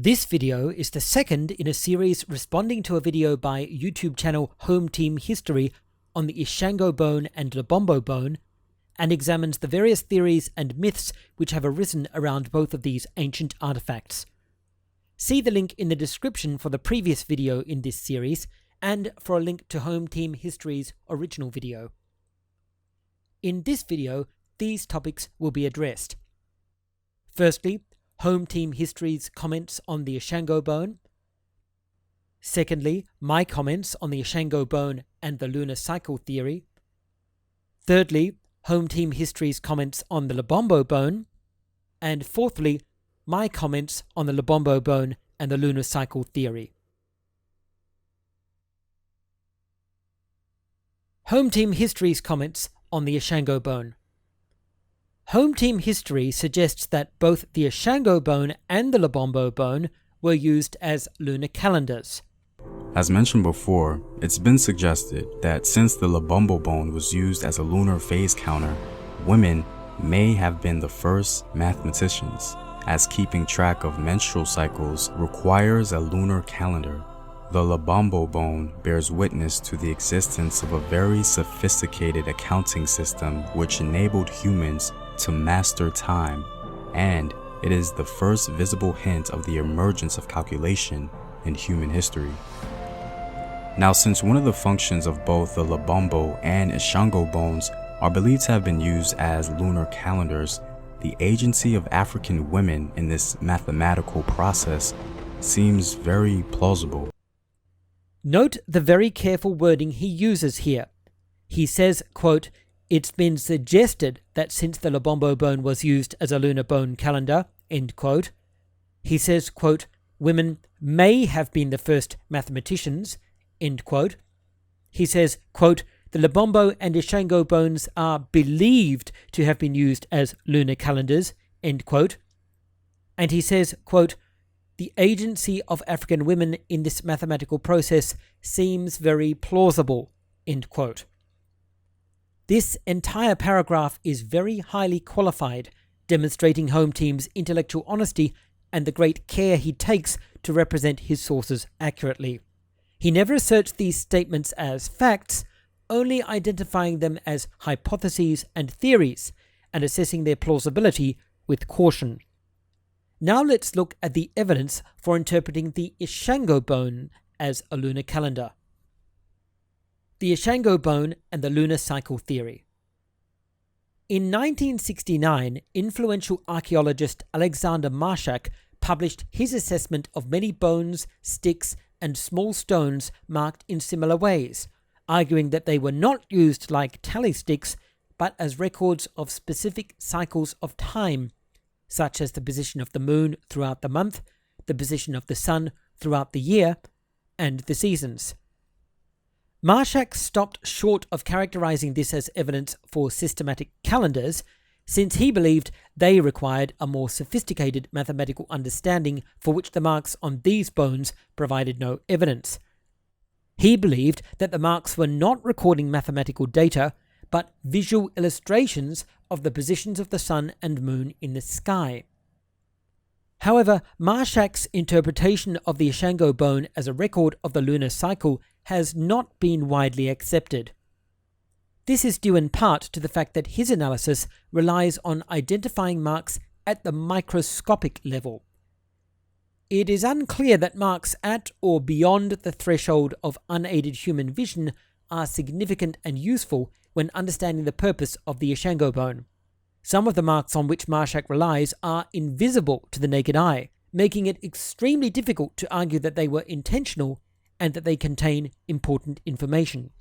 This video is the second in a series responding to a video by YouTube channel HomeTeam History on the Ishango bone and Lebombo bone, and examines the various theories and myths which have arisen around both of these ancient artifacts. See the link in the description for the previous video in this series, and for a link to HomeTeam History's original video. In this video, these topics will be addressed. Firstly, HomeTeam History's comments on the Ishango bone. Secondly, my comments on the Ishango bone and the lunar cycle theory. Thirdly, HomeTeam History's comments on the Lebombo bone. And fourthly, my comments on the Lebombo bone and the lunar cycle theory. HomeTeam History's comments on the Ishango bone. HomeTeam History suggests that both the Ishango bone and the Lebombo bone were used as lunar calendars. As mentioned before, it's been suggested that since the Lebombo bone was used as a lunar phase counter, women may have been the first mathematicians, as keeping track of menstrual cycles requires a lunar calendar. The Lebombo bone bears witness to the existence of a very sophisticated accounting system which enabled humans to master time, and it is the first visible hint of the emergence of calculation in human history. Now, since one of the functions of both the Lebombo and Ishango bones are believed to have been used as lunar calendars, the agency of African women in this mathematical process seems very plausible. Note the very careful wording he uses here. He says, quote, "It's been suggested that since the Lebombo bone was used as a lunar bone calendar," end quote. He says, quote, "Women may have been the first mathematicians," end quote. He says, quote, "The Lebombo and Ishango bones are believed to have been used as lunar calendars," end quote. And he says, quote, "The agency of African women in this mathematical process seems very plausible," end quote. This entire paragraph is very highly qualified, demonstrating HomeTeam's intellectual honesty and the great care he takes to represent his sources accurately. He never asserts these statements as facts, only identifying them as hypotheses and theories, and assessing their plausibility with caution. Now let's look at the evidence for interpreting the Ishango bone as a lunar calendar. The Ishango bone and the lunar cycle theory. In 1969, influential archaeologist Alexander Marshak published his assessment of many bones, sticks, and small stones marked in similar ways, arguing that they were not used like tally sticks, but as records of specific cycles of time, such as the position of the moon throughout the month, the position of the sun throughout the year, and the seasons. Marshak stopped short of characterizing this as evidence for systematic calendars, since he believed they required a more sophisticated mathematical understanding for which the marks on these bones provided no evidence. He believed that the marks were not recording mathematical data, but visual illustrations of the positions of the sun and moon in the sky. However, Marshak's interpretation of the Ishango bone as a record of the lunar cycle has not been widely accepted. This is due in part to the fact that his analysis relies on identifying marks at the microscopic level. It is unclear that marks at or beyond the threshold of unaided human vision are significant and useful when understanding the purpose of the Ishango bone. Some of the marks on which Marshak relies are invisible to the naked eye, making it extremely difficult to argue that they were intentional and that they contain important information.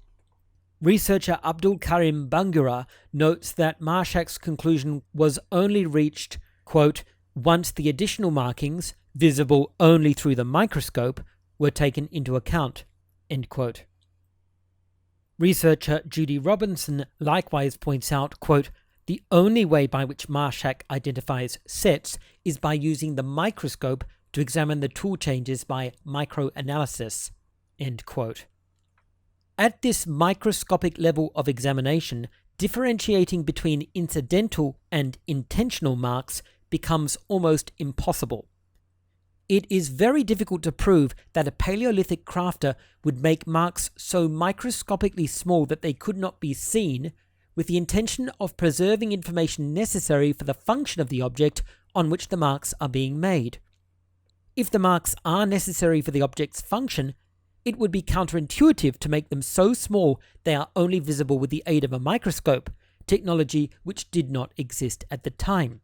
Researcher Abdul Karim Bangura notes that Marshak's conclusion was only reached, quote, "once the additional markings, visible only through the microscope, were taken into account," end quote. Researcher Judy Robinson likewise points out, quote, "The only way by which Marshak identifies sets is by using the microscope to examine the tool changes by microanalysis," end quote. At this microscopic level of examination, differentiating between incidental and intentional marks becomes almost impossible. It is very difficult to prove that a Paleolithic crafter would make marks so microscopically small that they could not be seen, with the intention of preserving information necessary for the function of the object on which the marks are being made. If the marks are necessary for the object's function, it would be counterintuitive to make them so small they are only visible with the aid of a microscope, technology which did not exist at the time.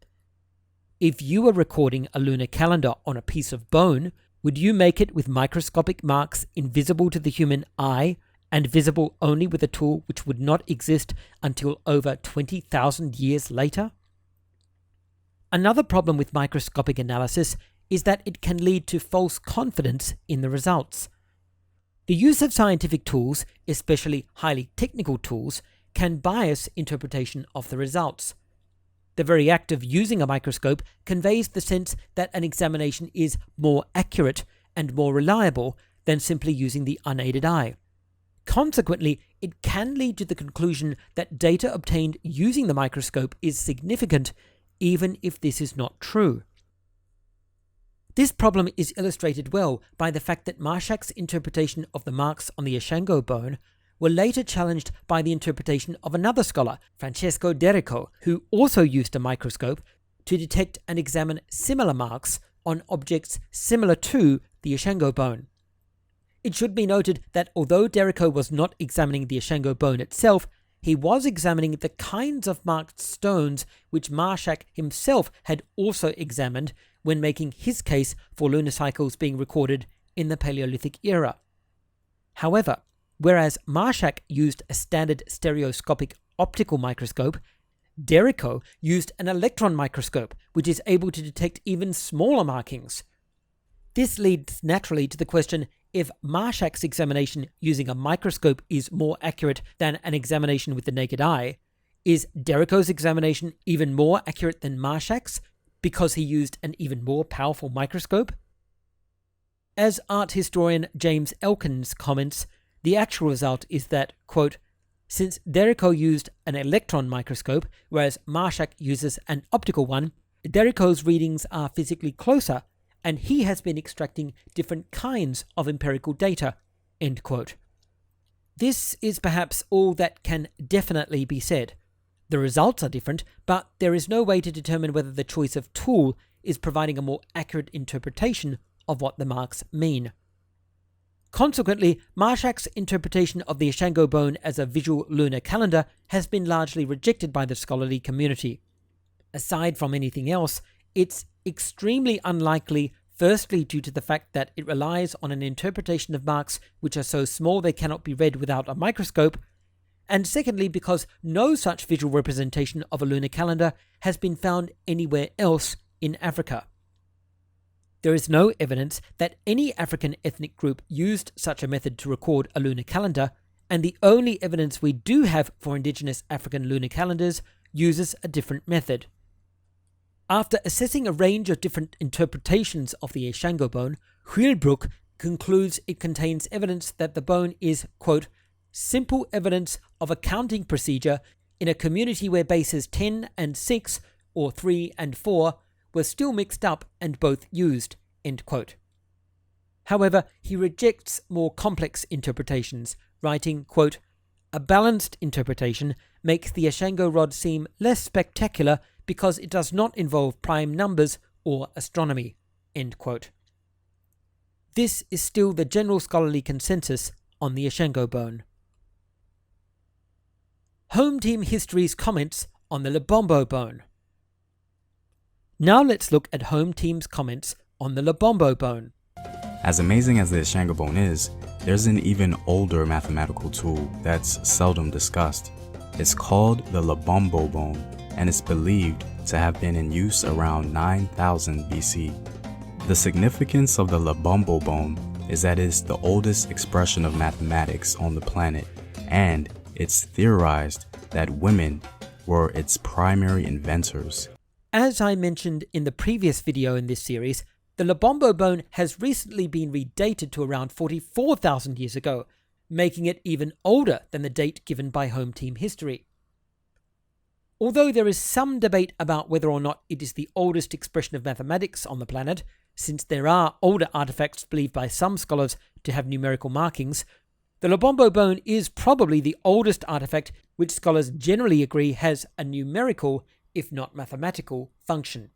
If you were recording a lunar calendar on a piece of bone, would you make it with microscopic marks invisible to the human eye and visible only with a tool which would not exist until over 20,000 years later? Another problem with microscopic analysis is that it can lead to false confidence in the results. The use of scientific tools, especially highly technical tools, can bias interpretation of the results. The very act of using a microscope conveys the sense that an examination is more accurate and more reliable than simply using the unaided eye. Consequently, it can lead to the conclusion that data obtained using the microscope is significant, even if this is not true. This problem is illustrated well by the fact that Marshak's interpretation of the marks on the Ishango bone were later challenged by the interpretation of another scholar, Francesco Derico, who also used a microscope to detect and examine similar marks on objects similar to the Ishango bone. It should be noted that although Derico was not examining the Ishango bone itself, he was examining the kinds of marked stones which Marshak himself had also examined when making his case for lunar cycles being recorded in the Paleolithic era. However, whereas Marshak used a standard stereoscopic optical microscope, Derico used an electron microscope, which is able to detect even smaller markings. This leads naturally to the question if Marshak's examination using a microscope is more accurate than an examination with the naked eye. Is Derico's examination even more accurate than Marshak's because he used an even more powerful microscope? As art historian James Elkins comments, the actual result is that, quote, since Derico used an electron microscope, whereas Marshak uses an optical one, Derico's readings are physically closer, and he has been extracting different kinds of empirical data, end quote. This is perhaps all that can definitely be said. The results are different, but there is no way to determine whether the choice of tool is providing a more accurate interpretation of what the marks mean. Consequently, Marshak's interpretation of the Ishango bone as a visual lunar calendar has been largely rejected by the scholarly community. Aside from anything else, it's extremely unlikely, firstly due to the fact that it relies on an interpretation of marks which are so small they cannot be read without a microscope, and secondly because no such visual representation of a lunar calendar has been found anywhere else in Africa. There is no evidence that any African ethnic group used such a method to record a lunar calendar, and the only evidence we do have for indigenous African lunar calendars uses a different method. After assessing a range of different interpretations of the Ishango bone, Huilbrook concludes it contains evidence that the bone is, quote, simple evidence of a counting procedure in a community where bases 10 and 6, or 3 and 4, were still mixed up and both used, end quote. However, he rejects more complex interpretations, writing, quote, a balanced interpretation makes the Ishango rod seem less spectacular because it does not involve prime numbers or astronomy, end quote. This is still the general scholarly consensus on the Ishango bone. HomeTeam History's comments on the Lebombo bone. Now let's look at HomeTeam's comments on the Lebombo bone. As amazing as the Ishango bone is, there's an even older mathematical tool that's seldom discussed. It's called the Lebombo bone, and it's believed to have been in use around 9000 BC. The significance of the Lebombo bone is that it's the oldest expression of mathematics on the planet, and it's theorized that women were its primary inventors. As I mentioned in the previous video in this series, the Lebombo bone has recently been redated to around 44,000 years ago, making it even older than the date given by HomeTeam History. Although there is some debate about whether or not it is the oldest expression of mathematics on the planet, since there are older artifacts believed by some scholars to have numerical markings, the Lebombo bone is probably the oldest artifact which scholars generally agree has a numerical, if not mathematical, function.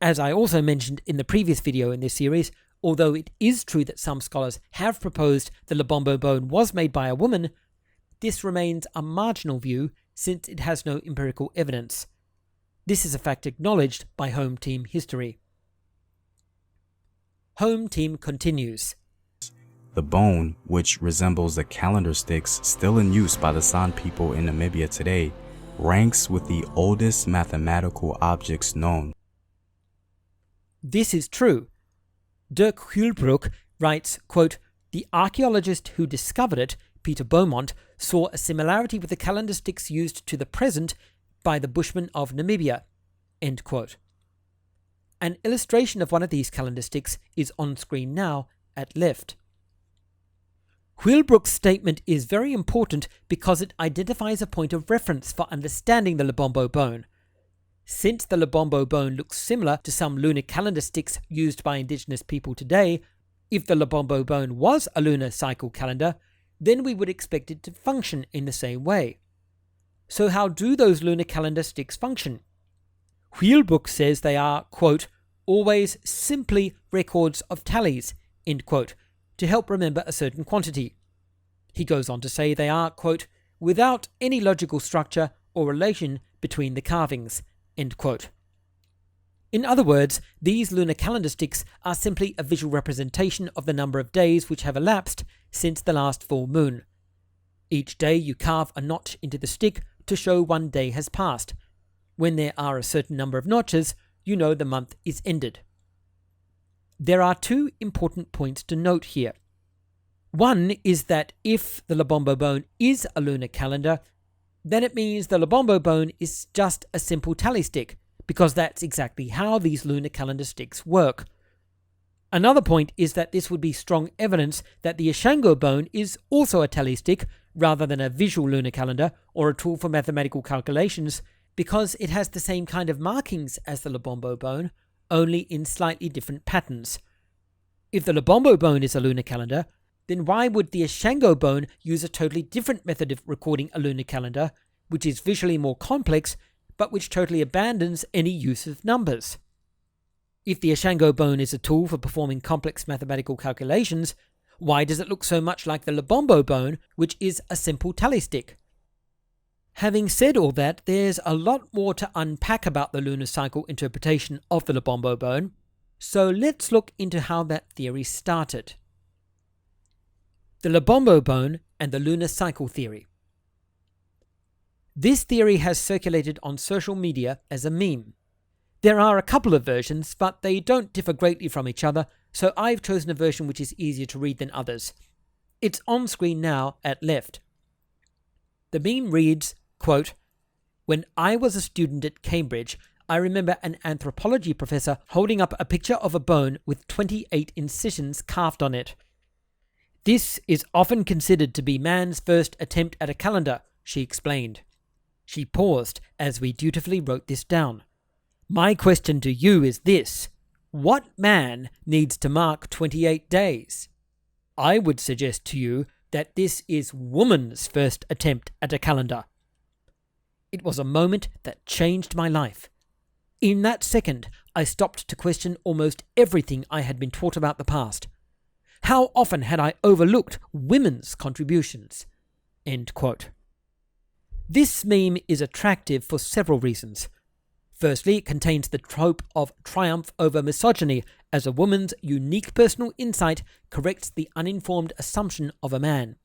As I also mentioned in the previous video in this series, although it is true that some scholars have proposed the Lebombo bone was made by a woman, this remains a marginal view since it has no empirical evidence. This is a fact acknowledged by HomeTeam History. HomeTeam continues. The bone, which resembles the calendar sticks still in use by the San people in Namibia today, ranks with the oldest mathematical objects known. This is true. Dirk Huelbroek writes, quote, "The archaeologist who discovered it, Peter Beaumont, saw a similarity with the calendar sticks used to the present by the Bushmen of Namibia." End quote. An illustration of one of these calendar sticks is on screen now at left. Huelbroek's statement is very important because it identifies a point of reference for understanding the Lebombo bone. Since the Lebombo bone looks similar to some lunar calendar sticks used by indigenous people today, if the Lebombo bone was a lunar cycle calendar, then we would expect it to function in the same way. So how do those lunar calendar sticks function? Huelbroek says they are, quote, "always simply records of tallies," end quote, to help remember a certain quantity. He goes on to say they are, quote, "without any logical structure or relation between the carvings," end quote. In other words, these lunar calendar sticks are simply a visual representation of the number of days which have elapsed since the last full moon. Each day you carve a notch into the stick to show one day has passed. When there are a certain number of notches, you know the month is ended. There are two important points to note here. One is that if the Lebombo bone is a lunar calendar, then it means the Lebombo bone is just a simple tally stick, because that's exactly how these lunar calendar sticks work. Another point is that this would be strong evidence that the Ishango bone is also a tally stick rather than a visual lunar calendar or a tool for mathematical calculations, because it has the same kind of markings as the Lebombo bone, only in slightly different patterns. If the Lebombo bone is a lunar calendar, then why would the Ishango bone use a totally different method of recording a lunar calendar, which is visually more complex, but which totally abandons any use of numbers? If the Ishango bone is a tool for performing complex mathematical calculations, why does it look so much like the Lebombo bone, which is a simple tally stick? Having said all that, there's a lot more to unpack about the lunar cycle interpretation of the Lebombo bone, so let's look into how that theory started. The Lebombo bone and the lunar cycle theory. This theory has circulated on social media as a meme. There are a couple of versions, but they don't differ greatly from each other, so I've chosen a version which is easier to read than others. It's on screen now at left. The meme reads, quote, "When I was a student at Cambridge, I remember an anthropology professor holding up a picture of a bone with 28 incisions carved on it. This is often considered to be man's first attempt at a calendar," she explained. She paused as we dutifully wrote this down. "My question to you is this: what man needs to mark 28 days? I would suggest to you that this is woman's first attempt at a calendar." It was a moment that changed my life. In that second, I stopped to question almost everything I had been taught about the past. How often had I overlooked women's contributions? End quote. This meme is attractive for several reasons. Firstly, it contains the trope of triumph over misogyny, as a woman's unique personal insight corrects the uninformed assumption of a man.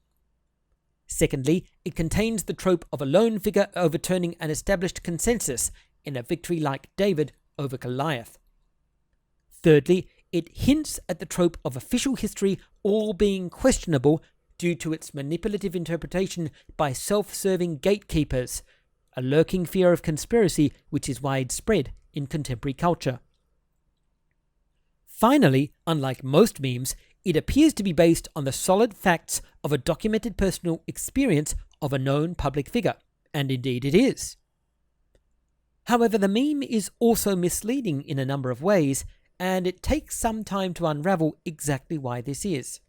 Secondly, it contains the trope of a lone figure overturning an established consensus in a victory like David over Goliath. Thirdly, it hints at the trope of official history all being questionable due to its manipulative interpretation by self-serving gatekeepers, a lurking fear of conspiracy which is widespread in contemporary culture. Finally, unlike most memes, it appears to be based on the solid facts of a documented personal experience of a known public figure, and indeed it is. However, the meme is also misleading in a number of ways, and it takes some time to unravel exactly why this is.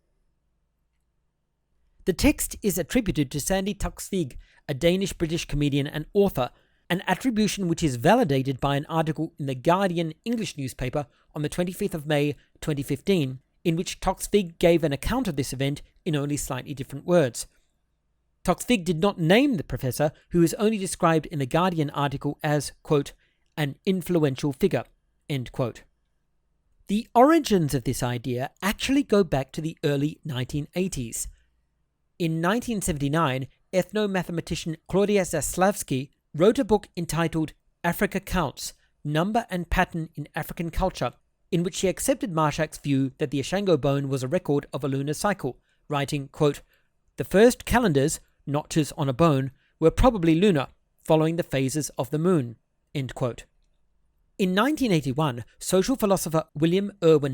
The text is attributed to Sandi Toksvig, a Danish-British comedian and author, an attribution which is validated by an article in the Guardian English newspaper on the 25th of May 2015, in which Toksvig gave an account of this event in only slightly different words. Toksvig did not name the professor, who is only described in the Guardian article as, quote, an influential figure, end quote. The origins of this idea actually go back to the early 1980s. In 1979, ethnomathematician Claudia Zaslavsky wrote a book entitled Africa Counts, Number and Pattern in African Culture, in which she accepted Marshak's view that the Ishango bone was a record of a lunar cycle, writing, quote, the first calendars, notches on a bone, were probably lunar, following the phases of the moon, end quote. In 1981, social philosopher William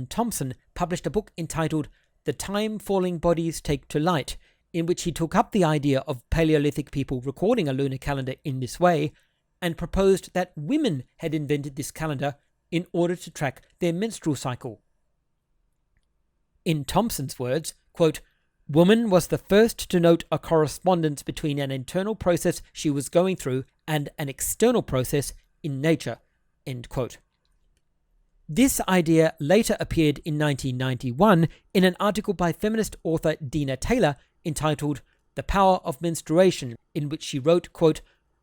Thompson published a book entitled The Time Falling Bodies Take to Light, in which he took up the idea of Paleolithic people recording a lunar calendar in this way, and proposed that women had invented this calendar in order to track their menstrual cycle. In Thompson's words, quote, woman was the first to note a correspondence between an internal process she was going through and an external process in nature, end quote. This idea later appeared in 1991 in an article by feminist author Dena Taylor entitled The Power of Menstruation, in which she wrote, quote,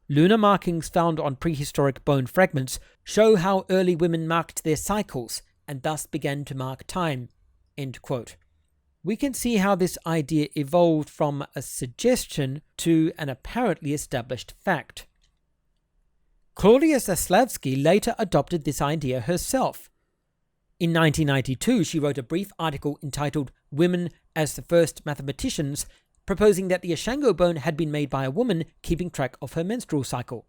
lunar markings found on prehistoric bone fragments show how early women marked their cycles and thus began to mark time, end quote. We can see how this idea evolved from a suggestion to an apparently established fact. Claudia Zaslavsky later adopted this idea herself. In 1992, she wrote a brief article entitled Women as the First Mathematicians, proposing that the Ishango bone had been made by a woman keeping track of her menstrual cycle.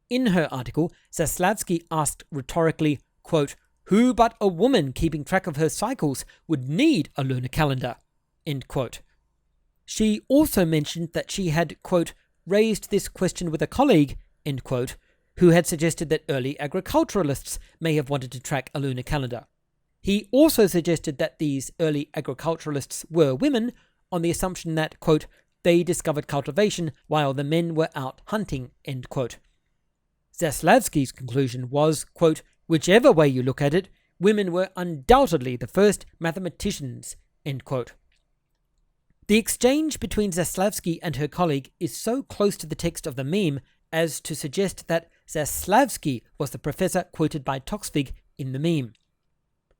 In her article, Zaslavsky asked rhetorically, quote, who but a woman keeping track of her cycles would need a lunar calendar, end quote. She also mentioned that she had, quote, raised this question with a colleague, end quote, who had suggested that early agriculturalists may have wanted to track a lunar calendar. He also suggested that these early agriculturalists were women, on the assumption that, quote, they discovered cultivation while the men were out hunting, end quote. Zaslavsky's conclusion was, quote, whichever way you look at it, women were undoubtedly the first mathematicians, end quote. The exchange between Zaslavsky and her colleague is so close to the text of the meme as to suggest that Zaslavsky was the professor quoted by Toksvig in the meme.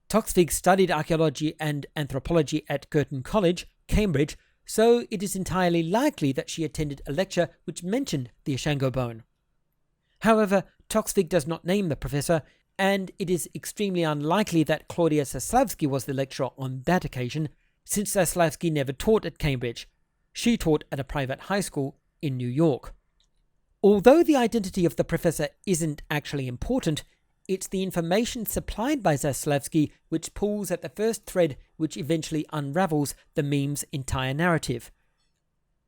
Toksvig studied archaeology and anthropology at Girton College, Cambridge, so it is entirely likely that she attended a lecture which mentioned the Ishango bone. However, Toksvig does not name the professor, and it is extremely unlikely that Claudia Zaslavsky was the lecturer on that occasion, since Zaslavsky never taught at Cambridge. She taught at a private high school in New York. Although the identity of the professor isn't actually important, it's the information supplied by Zaslavsky which pulls at the first thread which eventually unravels the meme's entire narrative.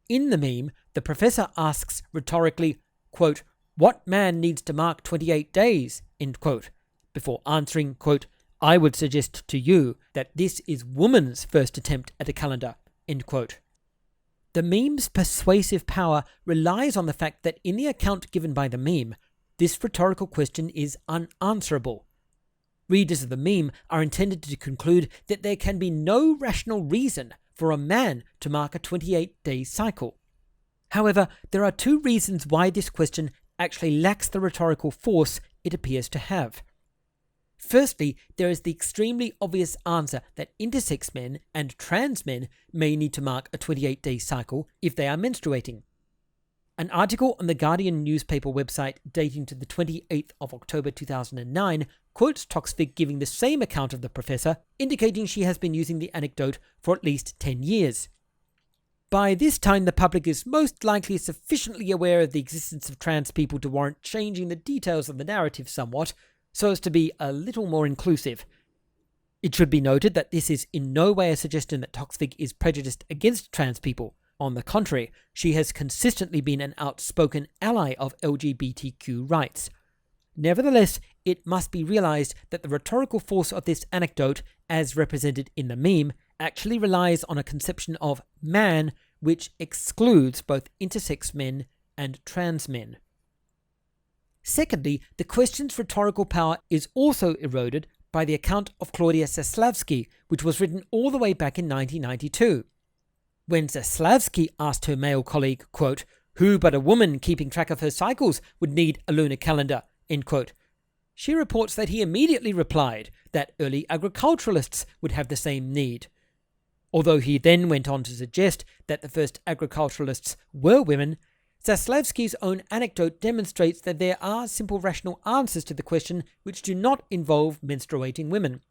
In the meme, the professor asks rhetorically, quote, what man needs to mark 28 days, end quote, before answering, quote, I would suggest to you that this is woman's first attempt at a calendar, end quote. The meme's persuasive power relies on the fact that in the account given by the meme, this rhetorical question is unanswerable. Readers of the meme are intended to conclude that there can be no rational reason for a man to mark a 28-day cycle. However, there are two reasons why this question actually lacks the rhetorical force it appears to have. Firstly, there is the extremely obvious answer that intersex men and trans men may need to mark a 28-day cycle if they are menstruating. An article on the Guardian newspaper website dating to the 28th of October 2009 quotes Toksvig giving the same account of the professor, indicating she has been using the anecdote for at least 10 years. By this time, the public is most likely sufficiently aware of the existence of trans people to warrant changing the details of the narrative somewhat, so as to be a little more inclusive. It should be noted that this is in no way a suggestion that Toksvig is prejudiced against trans people. On the contrary, she has consistently been an outspoken ally of LGBTQ rights. Nevertheless, it must be realized that the rhetorical force of this anecdote, as represented in the meme, actually relies on a conception of man which excludes both intersex men and trans men. Secondly, the question's rhetorical power is also eroded by the account of Claudia Zaslavsky, which was written all the way back in 1992. When Zaslavsky asked her male colleague, quote, "Who but a woman keeping track of her cycles would need a lunar calendar?" end quote, she reports that he immediately replied that early agriculturalists would have the same need. Although he then went on to suggest that the first agriculturalists were women, Zaslavsky's own anecdote demonstrates that there are simple rational answers to the question which do not involve menstruating women.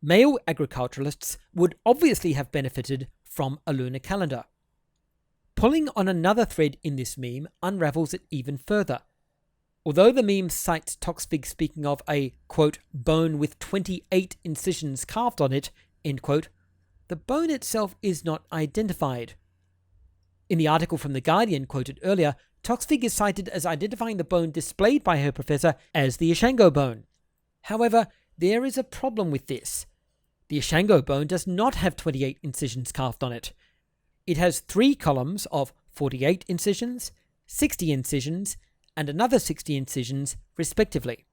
Male agriculturalists would obviously have benefited from a lunar calendar. Pulling on another thread in this meme unravels it even further. Although the meme cites Toksvig speaking of a, quote, bone with 28 incisions carved on it, end quote, the bone itself is not identified. In the article from The Guardian quoted earlier, Toksvig is cited as identifying the bone displayed by her professor as the Ishango bone. However, there is a problem with this. The Ishango bone does not have 28 incisions carved on it. It has 3 columns of 48 incisions, 60 incisions, and another 60 incisions, respectively.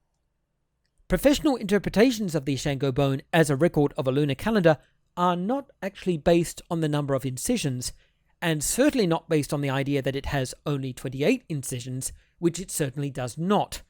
Professional interpretations of the Ishango bone as a record of a lunar calendar are not actually based on the number of incisions, and certainly not based on the idea that it has only 28 incisions, which it certainly does not.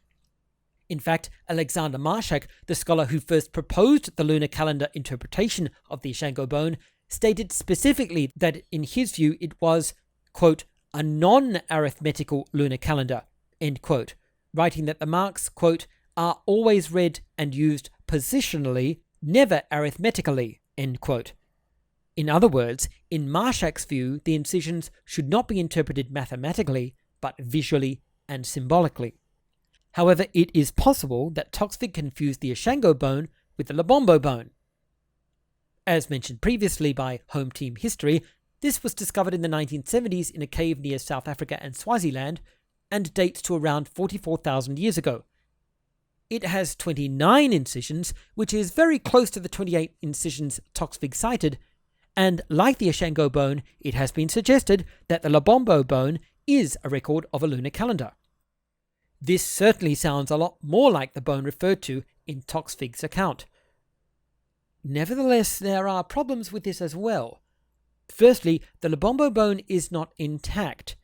In fact, Alexander Marshak, the scholar who first proposed the lunar calendar interpretation of the Ishango bone, stated specifically that in his view it was, quote, a non-arithmetical lunar calendar, end quote, writing that the marks, quote, are always read and used positionally, never arithmetically, end quote. In other words, in Marshak's view, the incisions should not be interpreted mathematically, but visually and symbolically. However, it is possible that Toksvig confused the Ishango bone with the Lebombo bone. As mentioned previously by HomeTeam History, this was discovered in the 1970s in a cave near South Africa and Swaziland, and dates to around 44,000 years ago. It has 29 incisions, which is very close to the 28 incisions Toksvig cited, and like the Ishango bone, it has been suggested that the Lebombo bone is a record of a lunar calendar. This certainly sounds a lot more like the bone referred to in Toksvig's account. Nevertheless, there are problems with this as well. Firstly, the Lebombo bone is not intact.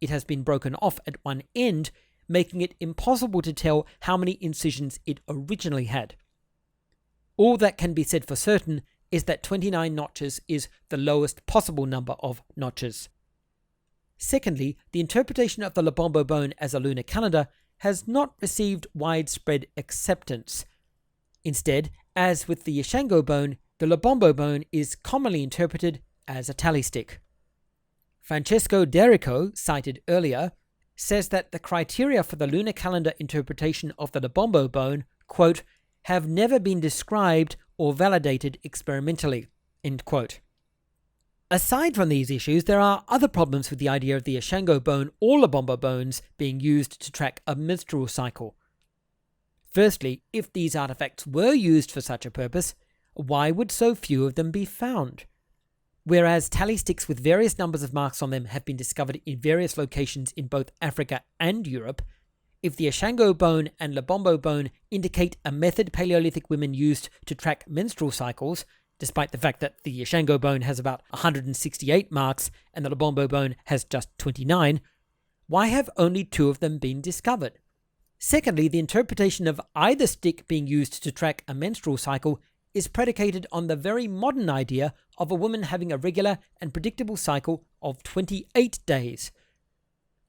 It has been broken off at one end, making it impossible to tell how many incisions it originally had. All that can be said for certain is that 29 notches is the lowest possible number of notches. Secondly, the interpretation of the Lebombo bone as a lunar calendar has not received widespread acceptance. Instead, as with the Ishango bone, the Lebombo bone is commonly interpreted as a tally stick. Francesco Derrico, cited earlier, says that the criteria for the lunar calendar interpretation of the Lebombo bone, quote, have never been described or validated experimentally, end quote. Aside from these issues, there are other problems with the idea of the Ishango bone or Lebombo bones being used to track a menstrual cycle. Firstly, if these artifacts were used for such a purpose, why would so few of them be found? Whereas tally sticks with various numbers of marks on them have been discovered in various locations in both Africa and Europe, if the Ishango bone and Lebombo bone indicate a method Paleolithic women used to track menstrual cycles, despite the fact that the Ishango bone has about 168 marks and the Lebombo bone has just 29, why have only 2 of them been discovered? Secondly, the interpretation of either stick being used to track a menstrual cycle is predicated on the very modern idea of a woman having a regular and predictable cycle of 28 days.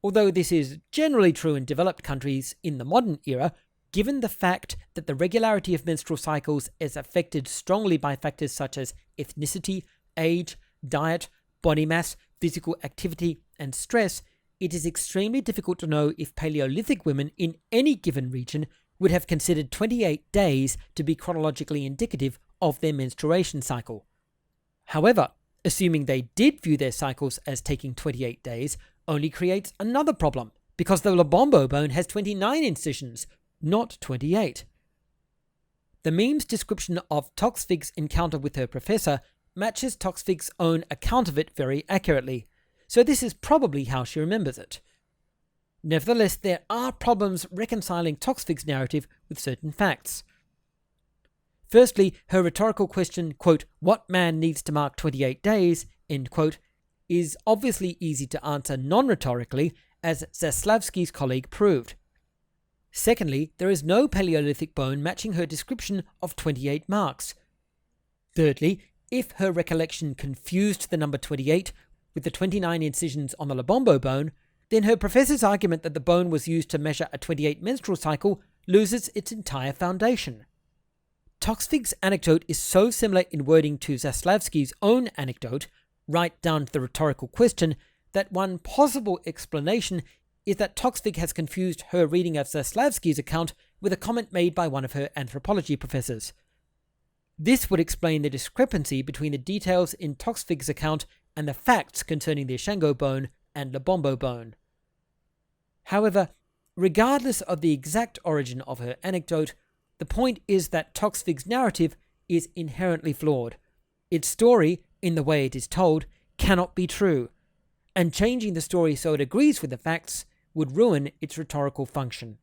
Although this is generally true in developed countries in the modern era, given the fact that the regularity of menstrual cycles is affected strongly by factors such as ethnicity, age, diet, body mass, physical activity, and stress, it is extremely difficult to know if Paleolithic women in any given region would have considered 28 days to be chronologically indicative of their menstruation cycle. However, assuming they did view their cycles as taking 28 days only creates another problem, because the Lebombo bone has 29 incisions, not 28. The meme's description of Toksvig's encounter with her professor matches Toksvig's own account of it very accurately, so this is probably how she remembers it. Nevertheless, there are problems reconciling Toksvig's narrative with certain facts. Firstly, her rhetorical question, quote, "What man needs to mark 28 days?" end quote, is obviously easy to answer non-rhetorically, as Zaslavsky's colleague proved. Secondly, there is no Paleolithic bone matching her description of 28 marks. Thirdly, if her recollection confused the number 28 with the 29 incisions on the Lebombo bone, then her professor's argument that the bone was used to measure a 28 menstrual cycle loses its entire foundation. Toksvig's anecdote is so similar in wording to Zaslavsky's own anecdote, right down to the rhetorical question, that one possible explanation is that Toksvig has confused her reading of Zaslavsky's account with a comment made by one of her anthropology professors. This would explain the discrepancy between the details in Toksvig's account and the facts concerning the Ishango bone and Lebombo bone. However, regardless of the exact origin of her anecdote, the point is that Toksvig's narrative is inherently flawed. Its story, in the way it is told, cannot be true, and changing the story so it agrees with the facts would ruin its rhetorical function.